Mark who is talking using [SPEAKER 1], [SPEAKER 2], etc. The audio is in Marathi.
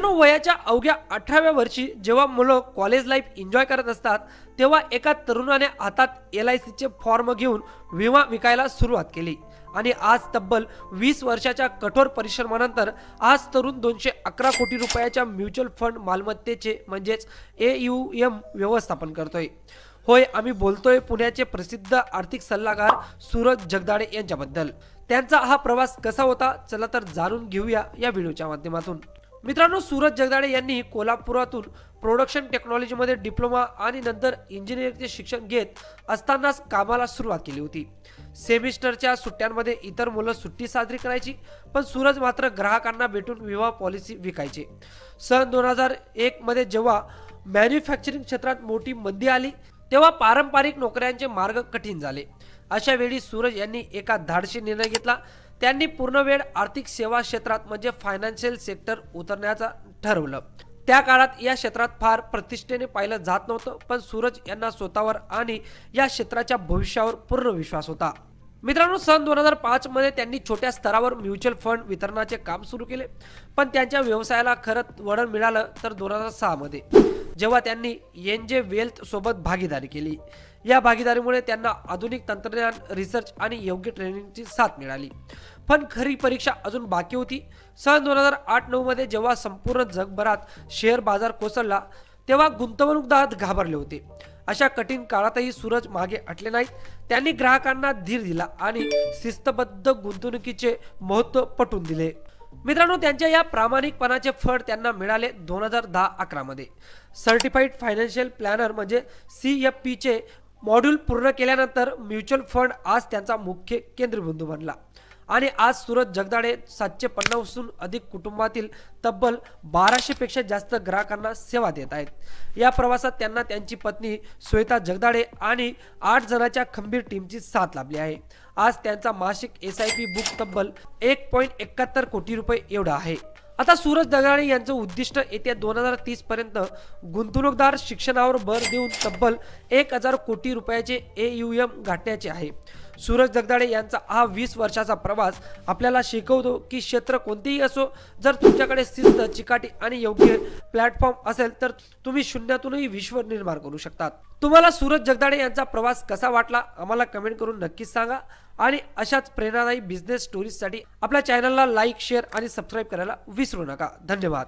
[SPEAKER 1] मित्रांनो, वयाच्या अवघ्या 18व्या वर्षी जेव्हा मुलं कॉलेज लाईफ एन्जॉय करत असतात तेव्हा एका तरुणाने हातात LICचे फॉर्म घेऊन विमा विकायला सुरुवात केली आणि आज तब्बल 20 वर्षाच्या कठोर परिश्रमानंतर आज तरुण 211 कोटी रुपयाच्या म्युच्युअल फंड मालमत्तेचे म्हणजेच AUM व्यवस्थापन करतोय। होय, आम्ही बोलतोय पुण्याचे प्रसिद्ध आर्थिक सल्लागार सूरज जगदाळे यांच्याबद्दल। त्यांचा हा प्रवास कसा होता, चला तर जाणून घेऊया या व्हिडिओच्या माध्यमातून। मित्रांनो, सूरज जगदाळे यांनी कोल्हापुरातून प्रोडक्शन टेक्नॉलॉजीमध्ये डिप्लोमा आणि नंतर इंजिनिअरिंगचे शिक्षण घेत असतानाच कामाला सुरुवात केली होती। सेमिस्टरच्या सुट्ट्यांमध्ये इतर मुलं सुट्टी साजरी करायची, पण सूरज मात्र ग्राहकांना भेटून विमा पॉलिसी विकायचे। सन 2001 मध्ये जेव्हा मॅन्युफॅक्चरिंग क्षेत्रात मोठी मंदी आली तेव्हा पारंपरिक नोकऱ्यांचे मार्ग कठीण झाले। अशा वेळी सूरज यांनी एका धाडसी निर्णय घेतला। त्यांनी पूर्णवेळ आर्थिक सेवा क्षेत्रात म्हणजे फायनान्शियल सेक्टर उतरण्याचा ठरवलं। त्या काळात या क्षेत्रात फार प्रतिष्ठेने पाहिलं जात नव्हतं, पण सूरज यांना स्वतःवर आणि या क्षेत्राच्या भविष्यावर पूर्ण विश्वास होता। मित्रांनो, सन 2005 मध्ये त्यांनी छोट्या स्तरावर म्युच्युअल फंड वितरणाचे काम सुरू केले, पण त्यांच्या व्यवसायाला खरं वळण मिळालं तर 2006 मध्ये जेव्हा त्यांनी एनजे वेल्थ सोबत भागीदारी केली। या भागीदारीमुळे त्यांना आधुनिक तंत्रज्ञान, रिसर्च आणि योग्य ट्रेनिंगची साथ मिळाली, पण खरी परीक्षा अजून बाकी होती। सन 2008-9 मध्ये जेव्हा संपूर्ण जगभरात शेअर बाजार कोसळला तेव्हा गुंतवणूकदार घाबरले होते। अशा कठीण काळातही सूरज मागे हटले नाहीत। त्यांनी ग्राहकांना धीर दिला आणि शिस्तबद्ध गुंतवणुकीचे महत्त्व पटवून दिले। मित्रांनो, त्यांच्या या प्रामाणिकपणाचे फळ त्यांना मिळाले 2010-11 मध्ये। सर्टिफाईड फायनान्शियल प्लॅनर म्हणजे CFP चे मॉड्यूल पूर्ण केल्यानंतर म्युच्युअल फंड आज त्यांचा मुख्य केंद्रबिंदू बनला आणि आज सूरज जगदाळे 750हून अधिक कुटुंबातील तब्बल 1200 पेक्षा जास्त ग्राहकांना सेवा देत आहेत। या प्रवासात त्यांना त्यांची पत्नी श्वेता जगदाळे आणि 8 जणांच्या खंबीर टीमची साथ लाभली आहे। आज त्यांचा मासिक SIP बुक तब्बल 1.71 कोटी रुपये एवढा आहे। आता सूरज जगदाळे यांचं उद्दिष्ट येत्या 2030 पर्यंत गुंतवणूकदार शिक्षणावर भर देऊन तब्बल 1000 कोटी रुपयाचे AUM गाठण्याचे आहे। सूरज जगदाळे यांचा हा 20 वर्षाचा प्रवास आपल्याला शिकवतो की क्षेत्र कोणतेही असो, जर तुमच्याकडे शिस्त, चिकाटी आणि योग्य प्लॅटफॉर्म असेल तर तुम्ही शून्यातूनही विश्व निर्माण करू शकता। तुम्हाला सूरज जगदाळे यांचा प्रवास कसा वाटला आम्हाला कमेंट करून नक्कीच सांगा आणि अशाच प्रेरणादायी बिझनेस स्टोरीजसाठी आपल्या चॅनलला लाईक, शेअर आणि सबस्क्राईब करायला विसरू नका। धन्यवाद।